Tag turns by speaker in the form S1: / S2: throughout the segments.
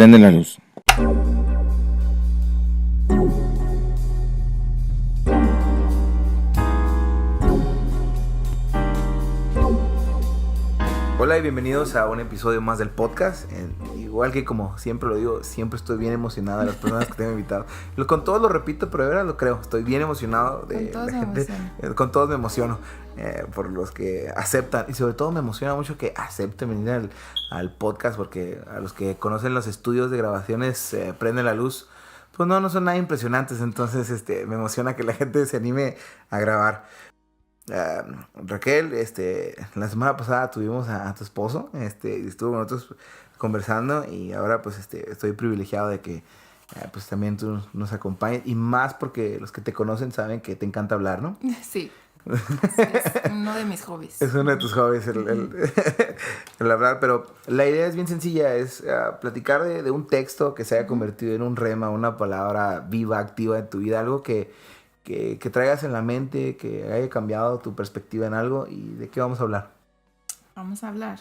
S1: Prende la luz.
S2: Hola y bienvenidos a un episodio más del podcast. Igual que como siempre lo digo, siempre estoy bien emocionado de las personas que tengo invitado. Con todos lo repito, pero de verdad lo creo. Estoy bien emocionado de la gente. Con todos me emociono por los que aceptan. Y sobre todo me emociona mucho que acepten venir al podcast, porque a los que conocen los estudios de grabaciones Prende la Luz, pues no son nada impresionantes. Entonces me emociona que la gente se anime a grabar. Raquel, la semana pasada tuvimos a tu esposo, estuvo con nosotros conversando, y ahora pues estoy privilegiado de que pues también tú nos acompañes, y más porque los que te conocen saben que te encanta hablar, ¿no?
S3: Sí, es uno de mis hobbies.
S2: Es uno de tus hobbies el hablar, pero la idea es bien sencilla, es platicar de un texto que se haya convertido en un rema, una palabra viva, activa en tu vida, algo que traigas en la mente, que haya cambiado tu perspectiva en algo. ¿Y de qué vamos a hablar?
S3: Vamos a hablar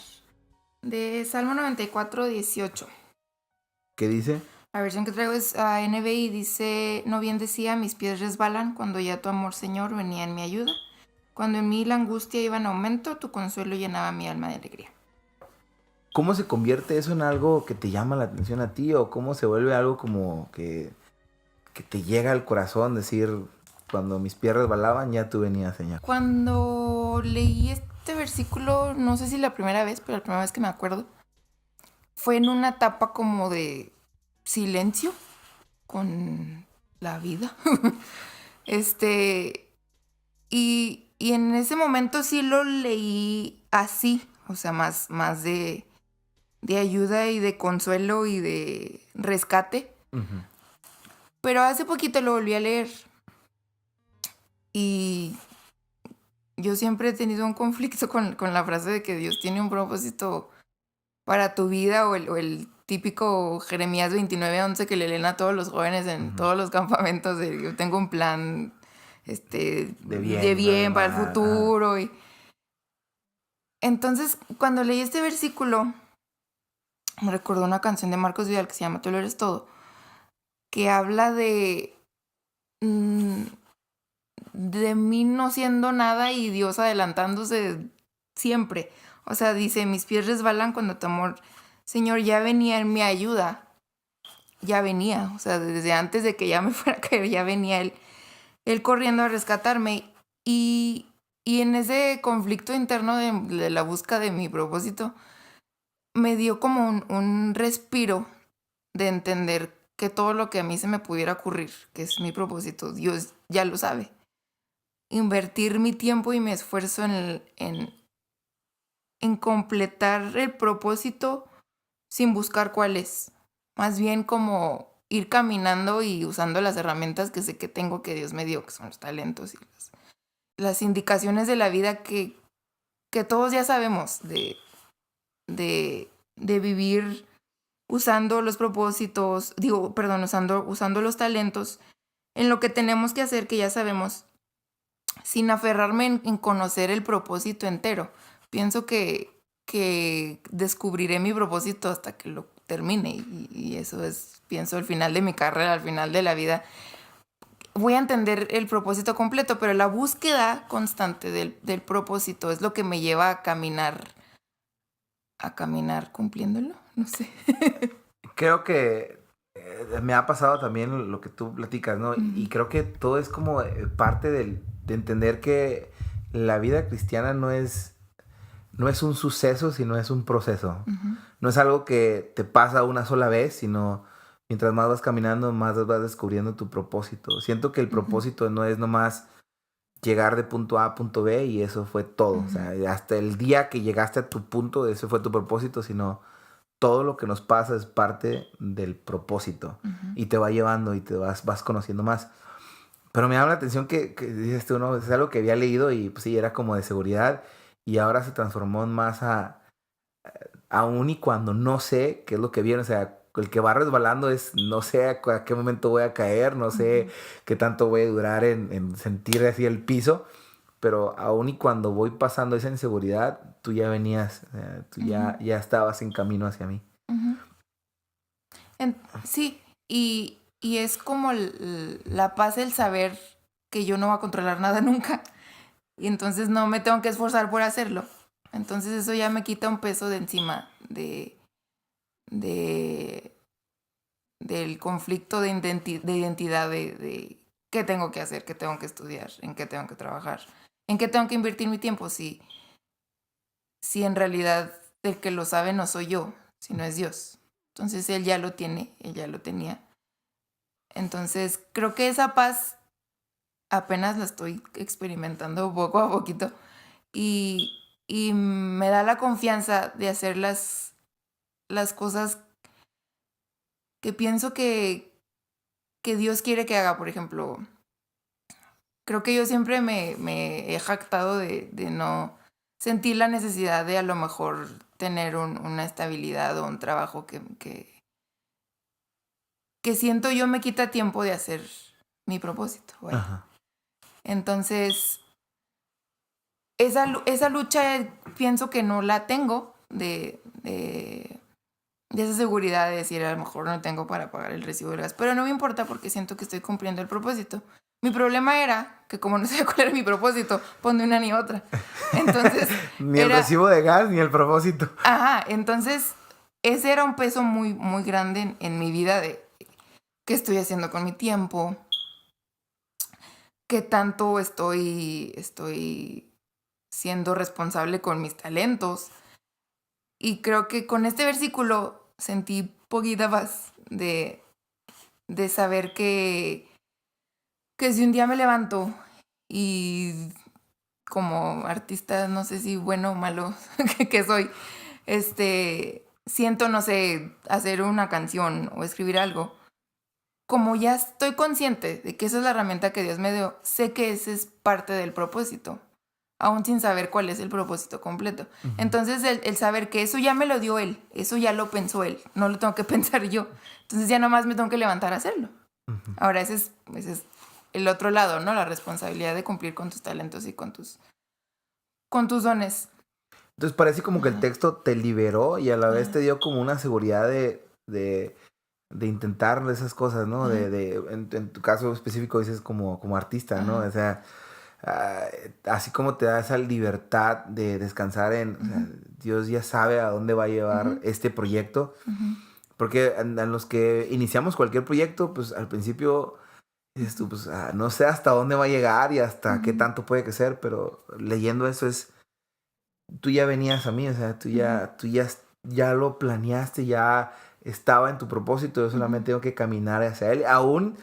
S3: de Salmo 94, 18.
S2: ¿Qué dice?
S3: La versión que traigo es NBI, dice: no bien decía, mis pies resbalan, cuando ya tu amor, Señor, venía en mi ayuda. Cuando en mí la angustia iba en aumento, tu consuelo llenaba mi alma de alegría.
S2: ¿Cómo se convierte eso en algo que te llama la atención a ti? ¿O cómo se vuelve algo como que te llega al corazón, decir, cuando mis pies resbalaban, ya tú venías, Señor?
S3: Cuando leí este versículo, no sé si la primera vez, pero la primera vez que me acuerdo, fue en una etapa como de silencio con la vida. Y en ese momento sí lo leí así, o sea, más de ayuda y de consuelo y de rescate.
S2: Uh-huh.
S3: Pero hace poquito lo volví a leer y yo siempre he tenido un conflicto con la frase de que Dios tiene un propósito para tu vida, o el típico Jeremías 29:11 que le leen a todos los jóvenes en
S2: Uh-huh.
S3: todos los campamentos de yo tengo un plan de bien para el futuro. Y entonces, cuando leí este versículo, me recordó una canción de Marcos Vidal que se llama Tú lo eres todo, que habla de mí no siendo nada y Dios adelantándose siempre. O sea, dice, mis pies resbalan cuando tu amor, Señor, ya venía en mi ayuda. Ya venía, o sea, desde antes de que ya me fuera a caer, ya venía él corriendo a rescatarme. Y en ese conflicto interno de la búsqueda de mi propósito, me dio como un respiro de entender que todo lo que a mí se me pudiera ocurrir, que es mi propósito, Dios ya lo sabe. Invertir mi tiempo y mi esfuerzo en completar el propósito sin buscar cuál es. Más bien como ir caminando y usando las herramientas que sé que tengo, que Dios me dio, que son los talentos y las indicaciones de la vida que todos ya sabemos de vivir usando los propósitos, usando los talentos en lo que tenemos que hacer, que ya sabemos, sin aferrarme en conocer el propósito entero. Pienso que descubriré mi propósito hasta que lo termine, y eso es, pienso, el final de mi carrera, al final de la vida. Voy a entender el propósito completo, pero la búsqueda constante del propósito es lo que me lleva a caminar cumpliéndolo, no sé.
S2: Creo que me ha pasado también lo que tú platicas, ¿no?
S3: Uh-huh.
S2: Y creo que todo es como parte de entender que la vida cristiana no es un suceso, sino es un proceso.
S3: Uh-huh.
S2: No es algo que te pasa una sola vez, sino mientras más vas caminando, más vas descubriendo tu propósito. Siento que el propósito no es nomás llegar de punto A a punto B y eso fue todo. Uh-huh. O sea, hasta el día que llegaste a tu punto, ese fue tu propósito, sino todo lo que nos pasa es parte del propósito. Uh-huh. Y te va llevando y te vas conociendo más. Pero me llama la atención que dices tú, ¿no? Es algo que había leído y pues sí, era como de seguridad, y ahora se transformó en más aún y cuando no sé qué es lo que viene. O sea, el que va resbalando es, no sé a qué momento voy a caer, no sé qué tanto voy a durar en sentir así el piso, pero aún y cuando voy pasando esa inseguridad, tú ya venías, tú ya estabas en camino hacia mí.
S3: Sí, y es como la paz, el saber que yo no voy a controlar nada nunca. Y entonces no me tengo que esforzar por hacerlo. Entonces eso ya me quita un peso de encima de del conflicto de identidad de qué tengo que hacer, qué tengo que estudiar, en qué tengo que trabajar, en qué tengo que invertir mi tiempo, si en realidad el que lo sabe no soy yo, sino es Dios. Entonces él ya lo tiene, él ya lo tenía. Entonces creo que esa paz apenas la estoy experimentando poco a poquito y me da la confianza de hacer las cosas que pienso que Dios quiere que haga. Por ejemplo, creo que yo siempre me he jactado de no sentir la necesidad de a lo mejor tener una estabilidad o un trabajo que siento yo me quita tiempo de hacer mi propósito. Vaya.
S2: Ajá.
S3: Entonces, esa lucha pienso que no la tengo de esa seguridad de decir a lo mejor no tengo para pagar el recibo del gas, pero no me importa porque siento que estoy cumpliendo el propósito. Mi problema era que como no sabía cuál era mi propósito, pon de una ni otra. Entonces,
S2: Ni el recibo de gas, ni el propósito.
S3: Ajá, entonces ese era un peso muy, muy grande en mi vida de qué estoy haciendo con mi tiempo, qué tanto estoy siendo responsable con mis talentos. Y creo que con este versículo sentí poquita paz de saber que si un día me levanto y como artista, no sé si bueno o malo que soy, siento, no sé, hacer una canción o escribir algo, como ya estoy consciente de que esa es la herramienta que Dios me dio, sé que ese es parte del propósito, aún sin saber cuál es el propósito completo. Uh-huh. Entonces el saber que eso ya me lo dio Él, eso ya lo pensó Él, no lo tengo que pensar yo. Entonces ya nomás me tengo que levantar a hacerlo. Uh-huh. Ahora ese es el otro lado, ¿no? La responsabilidad de cumplir con tus talentos y con tus dones.
S2: Entonces parece como que el texto te liberó y a la vez te dio como una seguridad de intentar esas cosas, ¿no? En tu caso específico dices como artista, ¿no? O sea, así como te da esa libertad de descansar o sea, Dios ya sabe a dónde va a llevar este proyecto. Porque en los que iniciamos cualquier proyecto, pues al principio dices tú, pues no sé hasta dónde va a llegar y hasta qué tanto puede crecer, pero leyendo eso tú ya venías a mí, o sea, tú ya lo planeaste, ya estaba en tu propósito, yo solamente tengo que caminar hacia él, aún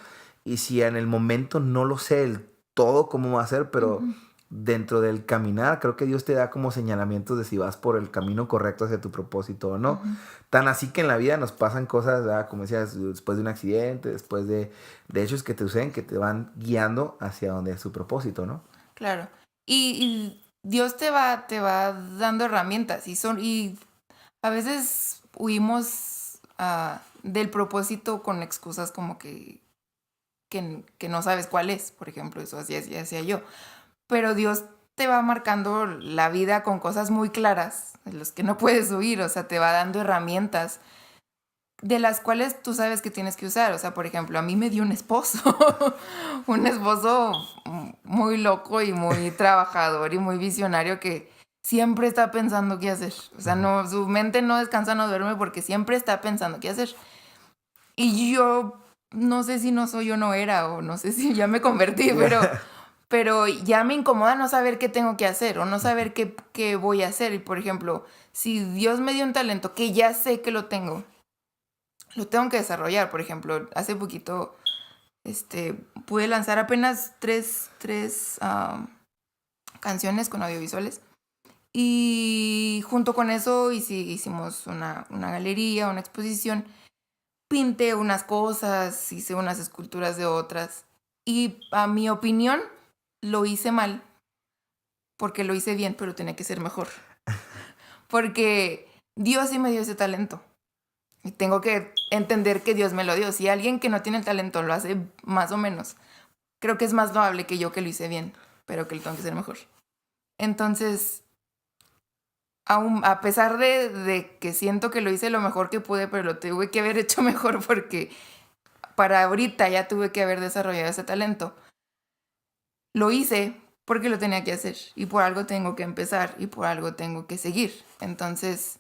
S2: y si en el momento no lo sé del todo cómo va a ser, pero dentro del caminar creo que Dios te da como señalamientos de si vas por el camino correcto hacia tu propósito o no. Tan así que en la vida nos pasan cosas, ¿verdad? Como decías, después de un accidente, después de hechos que te suceden, que te van guiando hacia donde es su propósito, ¿no?
S3: Claro. Y Dios te va dando herramientas y a veces huimos del propósito con excusas como que no sabes cuál es, por ejemplo, eso así hacía yo. Pero Dios te va marcando la vida con cosas muy claras, de las que no puedes huir, o sea, te va dando herramientas de las cuales tú sabes que tienes que usar. O sea, por ejemplo, a mí me dio un esposo, un esposo muy loco y muy trabajador y muy visionario que siempre está pensando qué hacer. O sea, no, su mente no descansa, no duerme porque siempre está pensando qué hacer. Y yo no sé si no soy o no era, o no sé si ya me convertí, pero ya me incomoda no saber qué tengo que hacer o no saber qué voy a hacer. Y por ejemplo, si Dios me dio un talento que ya sé que lo tengo que desarrollar. Por ejemplo, hace poquito pude lanzar apenas tres canciones con audiovisuales. Y junto con eso hicimos una galería, una exposición. Pinté unas cosas, hice unas esculturas de otras. Y a mi opinión, lo hice mal. Porque lo hice bien, pero tenía que ser mejor. Porque Dios sí me dio ese talento. Y tengo que entender que Dios me lo dio. Si alguien que no tiene el talento lo hace más o menos, creo que es más loable que yo que lo hice bien, pero que lo tengo que hacer mejor. Entonces, aún, a pesar de que siento que lo hice lo mejor que pude, pero lo tuve que haber hecho mejor porque para ahorita ya tuve que haber desarrollado ese talento. Lo hice porque lo tenía que hacer y por algo tengo que empezar y por algo tengo que seguir. Entonces,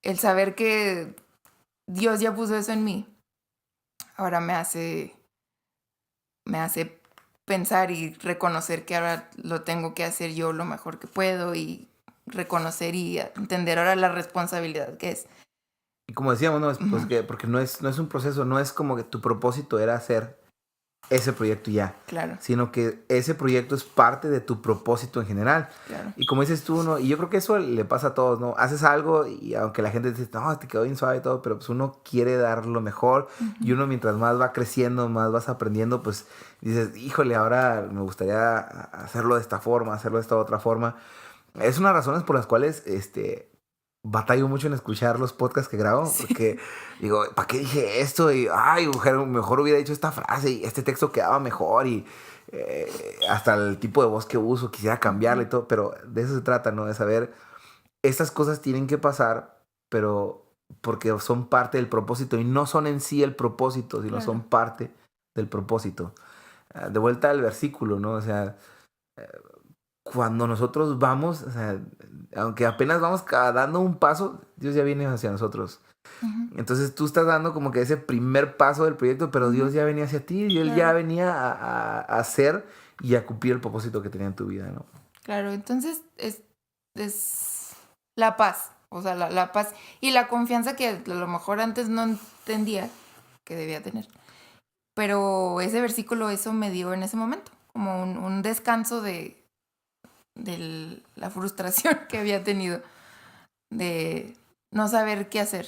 S3: el saber que Dios ya puso eso en mí, ahora me hace pensar y reconocer que ahora lo tengo que hacer yo lo mejor que puedo y reconocer y entender ahora la responsabilidad que es.
S2: Y como decíamos, ¿no? Pues que, porque no es un proceso, no es como que tu propósito era hacer ese proyecto ya.
S3: Claro.
S2: Sino que ese proyecto es parte de tu propósito en general.
S3: Claro.
S2: Y como dices tú, ¿no? Y yo creo que eso le pasa a todos, ¿no? Haces algo y aunque la gente dice, no, te quedó bien suave y todo, pero pues uno quiere dar lo mejor. Y uno mientras más va creciendo, más vas aprendiendo, pues dices, híjole, ahora me gustaría hacerlo de esta forma, hacerlo de esta otra forma. Es una de las razones por las cuales, batallo mucho en escuchar los podcasts que grabo,
S3: Sí.
S2: porque digo, ¿para qué dije esto? Y, ay, mejor hubiera dicho esta frase y este texto quedaba mejor y hasta el tipo de voz que uso quisiera cambiarle y todo, pero de eso se trata, ¿no? De saber, estas cosas tienen que pasar, pero porque son parte del propósito y no son en sí el propósito, sino
S3: Claro.
S2: son parte del propósito. De vuelta al versículo, ¿no? O sea, cuando nosotros vamos, o sea, aunque apenas vamos dando un paso, Dios ya viene hacia nosotros. Entonces tú estás dando como que ese primer paso del proyecto, pero Dios ya venía hacia ti y Él ya venía a hacer y a cumplir el propósito que tenía en tu vida, ¿no?
S3: Claro, entonces es la paz, o sea, la paz y la confianza que a lo mejor antes no entendía que debía tener. Pero ese versículo eso me dio en ese momento, como un descanso de la frustración que había tenido, de no saber qué hacer.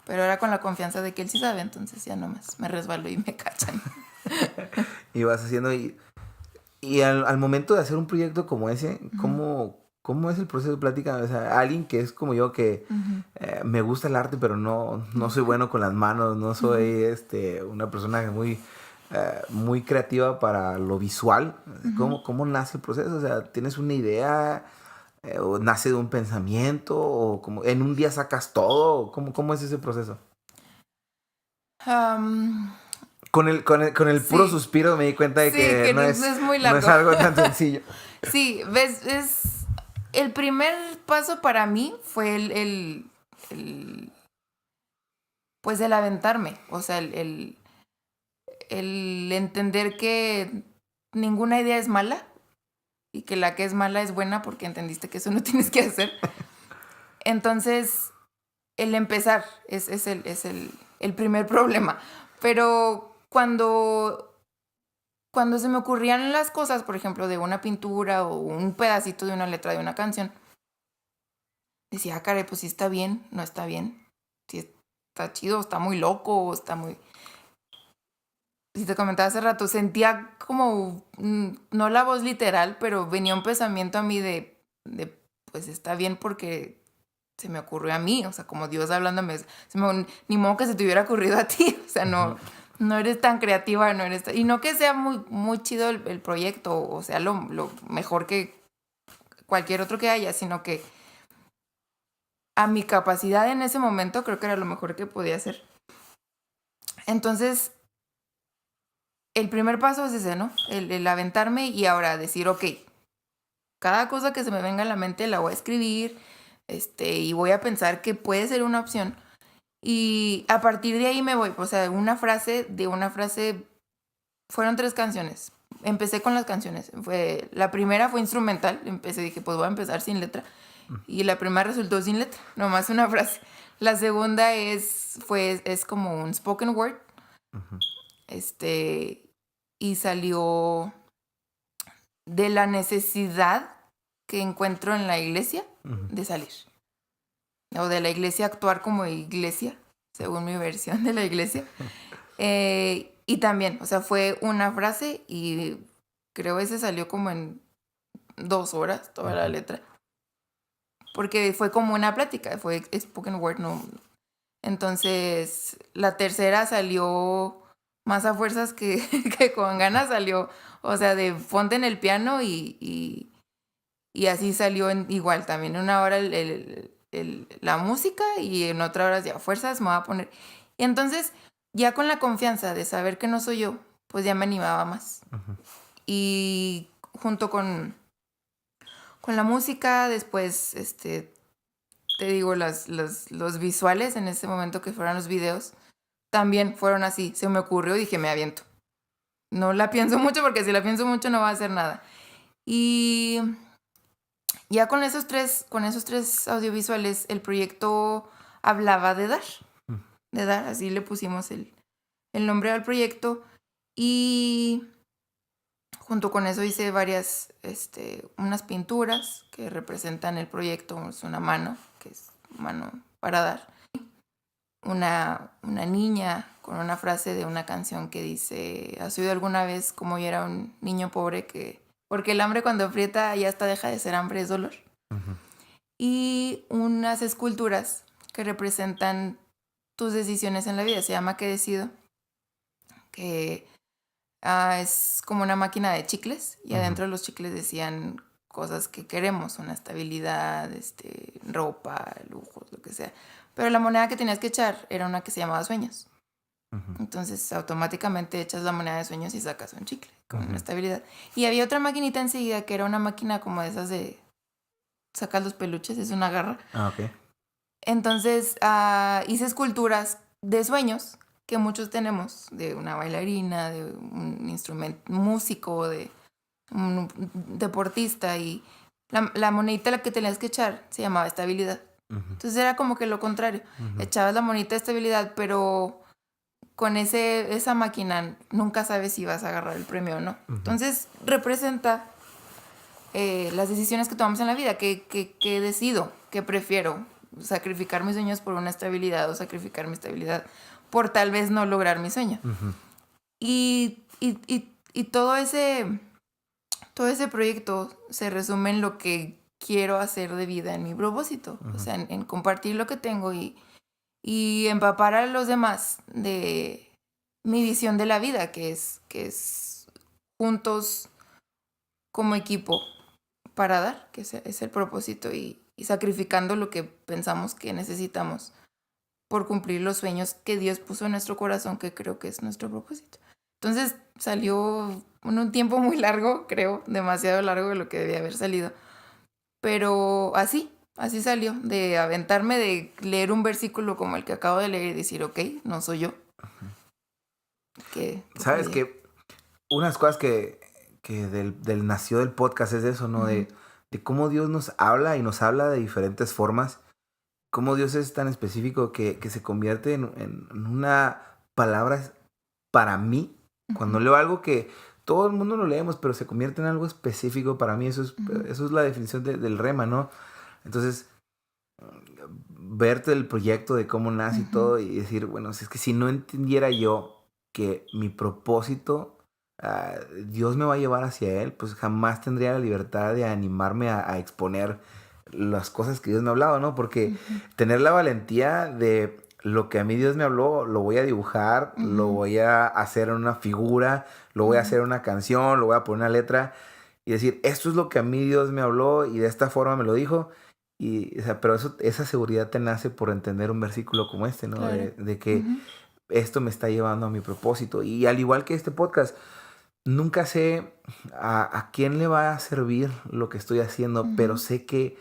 S3: Pero era con la confianza de que Él sí sabe, entonces ya nomás me resbalo y me cachan.
S2: Y vas haciendo, y al momento de hacer un proyecto como ese, ¿cómo es el proceso de plática? O sea, alguien que es como yo, que me gusta el arte, pero no soy bueno con las manos, no soy una persona muy creativa para lo visual. ¿Cómo nace el proceso? O sea, ¿tienes una idea? ¿O nace de un pensamiento? ¿O como en un día sacas todo? ¿Cómo es ese proceso? Con el puro suspiro me di cuenta de que no es
S3: muy largo.
S2: No es algo tan sencillo.
S3: Sí, ves, el primer paso para mí fue pues el aventarme, o sea, el entender que ninguna idea es mala y que la que es mala es buena porque entendiste que eso no tienes que hacer. Entonces, el empezar es el primer problema. Pero cuando se me ocurrían las cosas, por ejemplo, de una pintura o un pedacito de una letra de una canción, decía, caray, pues sí está bien, no está bien. Sí está chido, está muy loco, está muy... Si te comentaba hace rato, sentía como, no la voz literal, pero venía un pensamiento a mí de pues está bien porque se me ocurrió a mí, o sea, como Dios hablándome, ni modo que se te hubiera ocurrido a ti, o sea, no eres tan creativa, no eres y no que sea muy chido el proyecto, o sea, lo mejor que cualquier otro que haya, sino que a mi capacidad en ese momento creo que era lo mejor que podía hacer. Entonces, el primer paso es ese, ¿no? El aventarme y ahora decir, ok, cada cosa que se me venga a la mente la voy a escribir, y voy a pensar que puede ser una opción. Y a partir de ahí me voy, o sea, de una frase, fueron 3 canciones. Empecé con las canciones. La primera fue instrumental, dije, pues voy a empezar sin letra. Y la primera resultó sin letra, nomás una frase. La segunda es como un spoken word. Y salió de la necesidad que encuentro en la iglesia de salir. O de la iglesia actuar como iglesia, según mi versión de la iglesia. Y también, o sea, fue una frase y creo ese salió como en 2 horas, toda la letra. Porque fue como una plática, fue spoken word, no. Entonces, la tercera salió más a fuerzas que con ganas, salió, o sea, de ponte en el piano y Y así salió igual, también en una hora la música y en otra hora ya fuerzas me voy a poner. Y entonces, ya con la confianza de saber que no soy yo, pues ya me animaba más.
S2: Ujú.
S3: Y junto con la música, después, te digo, los visuales en ese momento que fueron los videos, también fueron así. Se me ocurrió y dije, me aviento. No la pienso mucho porque si la pienso mucho no va a hacer nada. Y ya con esos tres audiovisuales, el proyecto hablaba de dar, así le pusimos el nombre al proyecto. Y junto con eso hice varias, unas pinturas que representan el proyecto. Es una mano, que es mano para dar. Una niña con una frase de una canción que dice, ¿has oído alguna vez cómo yo era un niño pobre porque el hambre cuando aprieta ya hasta deja de ser hambre, es dolor?
S2: Ujú.
S3: Y unas esculturas que representan tus decisiones en la vida. Se llama ¿Qué decido? Que es como una máquina de chicles y adentro de los chicles decían cosas que queremos, una estabilidad, ropa, lujos, lo que sea. Pero la moneda que tenías que echar era una que se llamaba sueños.
S2: Ujú.
S3: Entonces automáticamente echas la moneda de sueños y sacas un chicle con
S2: Ujú.
S3: una estabilidad. Y había otra maquinita enseguida que era una máquina como de esas de sacas los peluches, es una garra.
S2: Ah, ok.
S3: Entonces hice esculturas de sueños que muchos tenemos, de una bailarina, de un instrumento, músico, de un deportista, y la monedita a la que tenías que echar se llamaba estabilidad.
S2: Ujú.
S3: Entonces era como que lo contrario.
S2: Ujú.
S3: Echabas la monedita de estabilidad, pero con esa máquina nunca sabes si vas a agarrar el premio o no.
S2: Ujú.
S3: Entonces representa las decisiones que tomamos en la vida, que decido, que prefiero sacrificar mis sueños por una estabilidad o sacrificar mi estabilidad por tal vez no lograr mi sueño.
S2: Ujú.
S3: Y todo ese proyecto se resume en lo que quiero hacer de vida, en mi propósito.
S2: Ujú.
S3: O sea, en compartir lo que tengo y empapar a los demás de mi visión de la vida, que es juntos como equipo para dar, que es el propósito, y sacrificando lo que pensamos que necesitamos por cumplir los sueños que Dios puso en nuestro corazón, que creo que es nuestro propósito. Entonces salió en un tiempo muy largo, creo, demasiado largo de lo que debía haber salido. Pero así salió, de aventarme, de leer un versículo como el que acabo de leer y decir, ok, no soy yo. ¿Qué
S2: ¿Sabes
S3: fluye?
S2: qué? Unas cosas que del nació del podcast es eso, ¿no?
S3: Ujú.
S2: De cómo Dios nos habla y nos habla de diferentes formas. Cómo Dios es tan específico que se convierte en una palabra para mí. Cuando
S3: Ujú.
S2: leo algo que todo el mundo lo leemos, pero se convierte en algo específico para mí,
S3: Ujú.
S2: eso es la definición del rema, ¿no? Entonces, verte el proyecto de cómo nace y
S3: Ujú.
S2: todo y decir, bueno, si es que si no entendiera yo que mi propósito, Dios me va a llevar hacia él, pues jamás tendría la libertad de animarme a exponer las cosas que Dios me ha hablado, ¿no? Porque
S3: Ujú.
S2: tener la valentía de lo que a mí Dios me habló, lo voy a dibujar, lo
S3: Ujú.
S2: voy a hacer en una figura, lo voy a hacer en una canción, lo voy a poner una letra y decir, esto es lo que a mí Dios me habló y de esta forma me lo dijo. Y, o sea, pero esa seguridad te nace por entender un versículo como este, ¿no?
S3: Claro.
S2: De que
S3: Ujú.
S2: esto me está llevando a mi propósito. Y al igual que este podcast, nunca sé a quién le va a servir lo que estoy haciendo, pero
S3: Ujú.
S2: sé que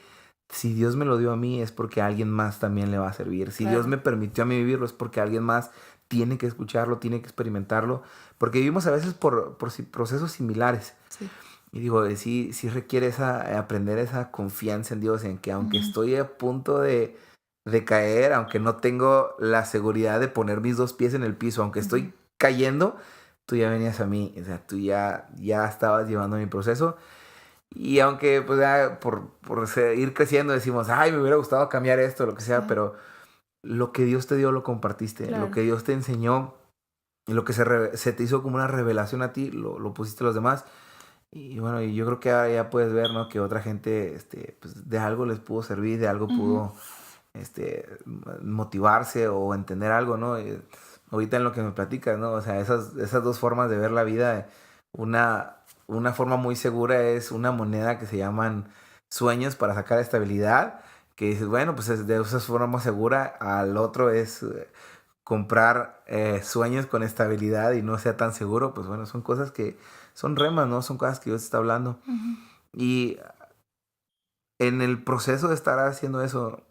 S2: si Dios me lo dio a mí es porque a alguien más también le va a servir. Si Dios
S3: Claro.
S2: me permitió a mí vivirlo es porque alguien más tiene que escucharlo, tiene que experimentarlo, porque vivimos a veces por procesos similares.
S3: Sí.
S2: Y digo, sí requiere aprender esa confianza en Dios, en que aunque
S3: Ujú.
S2: estoy a punto de caer, aunque no tengo la seguridad de poner mis dos pies en el piso, aunque
S3: Ujú.
S2: estoy cayendo, tú ya venías a mí, o sea, tú ya estabas llevando mi proceso. Y aunque pues ya ir creciendo decimos, ay, me hubiera gustado cambiar esto, lo que sea,
S3: Sí.
S2: pero lo que Dios te dio lo compartiste, lo
S3: Claro.
S2: que Dios te enseñó, y lo que se te hizo como una revelación a ti, lo pusiste a los demás. Y bueno, y yo creo que ahora ya puedes ver, ¿no? Que otra gente, pues de algo les pudo servir, de algo
S3: Ujú.
S2: pudo, motivarse o entender algo, ¿no? Ahorita en lo que me platicas, ¿no? O sea, esas dos formas de ver la vida, una forma muy segura es una moneda que sueños para sacar estabilidad, que dices, bueno, pues es de esa forma segura. Al otro es comprar sueños con estabilidad y no sea tan seguro. Pues bueno, son cosas que son remas, ¿no? Son cosas que Dios está hablando.
S3: Ujú.
S2: Y en el proceso de estar haciendo eso,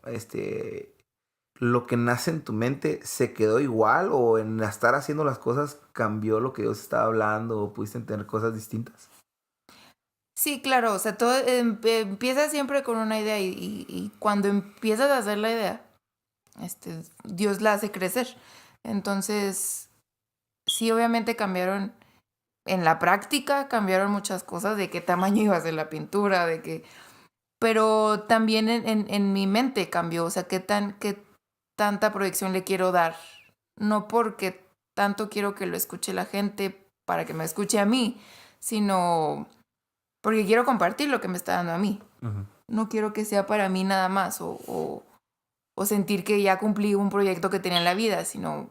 S2: lo que nace en tu mente se quedó igual, o en estar haciendo las cosas cambió lo que Dios estaba hablando, o pudiste entender cosas distintas.
S3: Sí, claro, o sea, todo empieza siempre con una idea y cuando empiezas a hacer la idea, Dios la hace crecer. Entonces, sí, obviamente cambiaron en la práctica, cambiaron muchas cosas, de qué tamaño iba a ser la pintura, pero también en mi mente cambió, o sea, qué tanta proyección le quiero dar. No porque tanto quiero que lo escuche la gente para que me escuche a mí, sino porque quiero compartir lo que me está dando a mí.
S2: Uh-huh.
S3: No quiero que sea para mí nada más o sentir que ya cumplí un proyecto que tenía en la vida, sino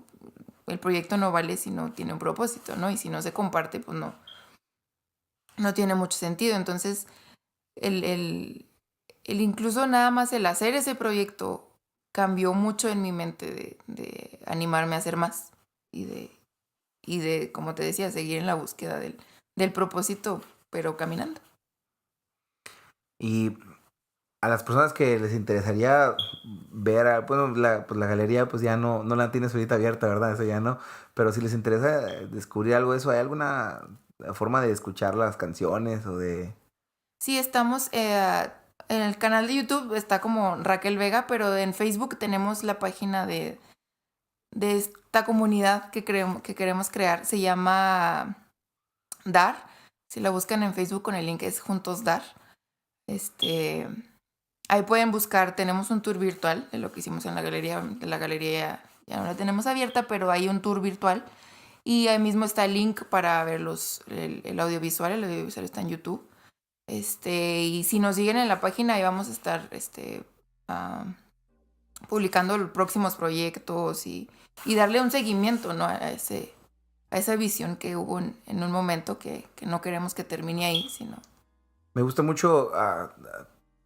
S3: el proyecto no vale si no tiene un propósito, ¿no? Y si no se comparte, pues no tiene mucho sentido. Entonces, el incluso nada más el hacer ese proyecto cambió mucho en mi mente de animarme a hacer más y de, como te decía, seguir en la búsqueda del propósito, pero caminando.
S2: Y a las personas que les interesaría ver, bueno, la galería pues ya no la tienes ahorita abierta, ¿verdad? Eso ya no. Pero si les interesa descubrir algo de eso, ¿hay alguna forma de escuchar las canciones o de...?
S3: Sí, estamos en el canal de YouTube, está como Raquel Vega, pero en Facebook tenemos la página de esta comunidad que queremos crear. Se llama Dar. Si la buscan en Facebook con el link es Juntos Dar. Ahí pueden buscar, tenemos un tour virtual de lo que hicimos en la galería. La galería ya no la tenemos abierta, pero hay un tour virtual. Y ahí mismo está el link para ver el audiovisual. El audiovisual está en YouTube. Y si nos siguen en la página, ahí vamos a estar publicando los próximos proyectos y darle un seguimiento, ¿no? a esa visión que hubo en un momento que no queremos que termine ahí, sino...
S2: Me gusta mucho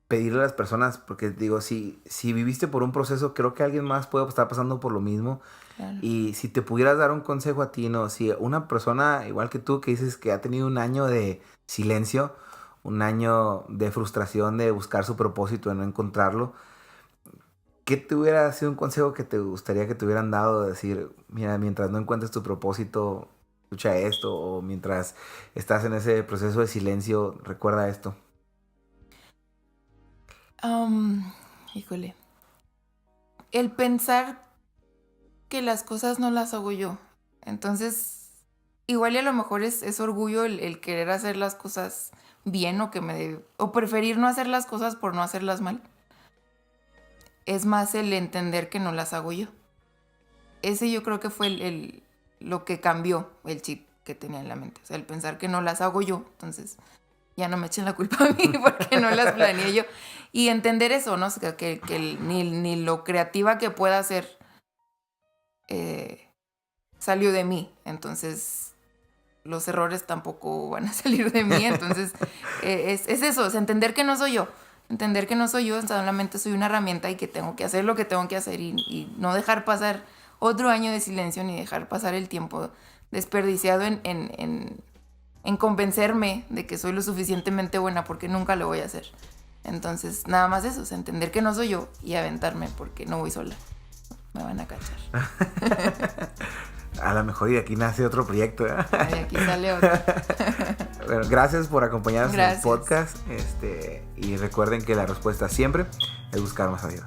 S2: pedirle a las personas, porque digo, si viviste por un proceso, creo que alguien más puede estar pasando por lo mismo.
S3: Claro.
S2: Y si te pudieras dar un consejo a ti, ¿no? Si una persona igual que tú, que dices que ha tenido un año de silencio, un año de frustración de buscar su propósito, de no encontrarlo, ¿qué te hubiera sido un consejo que te gustaría que te hubieran dado? De decir, mira, mientras no encuentres tu propósito, escucha esto, o mientras estás en ese proceso de silencio, recuerda esto.
S3: Híjole. El pensar que las cosas no las hago yo. Entonces, igual y a lo mejor es orgullo el querer hacer las cosas bien o preferir no hacer las cosas por no hacerlas mal. Es más el entender que no las hago yo. Ese yo creo que fue lo que cambió el chip que tenía en la mente. O sea, el pensar que no las hago yo. Entonces, ya no me echen la culpa a mí porque no las planeé yo. Y entender eso, ¿no? O sea, que ni lo creativa que pueda ser salió de mí. Entonces, los errores tampoco van a salir de mí. Entonces, es eso, es entender que no soy yo. Entender que no soy yo, solamente soy una herramienta y que tengo que hacer lo que tengo que hacer y no dejar pasar otro año de silencio ni dejar pasar el tiempo desperdiciado en convencerme de que soy lo suficientemente buena, porque nunca lo voy a hacer. Entonces, nada más eso, es entender que no soy yo y aventarme porque no voy sola. Me van a cachar.
S2: A lo mejor y de aquí nace otro proyecto, ¿eh?
S3: Y aquí sale otro.
S2: Bueno, gracias por acompañarnos en el podcast. Y recuerden que la respuesta siempre es buscar más a Dios.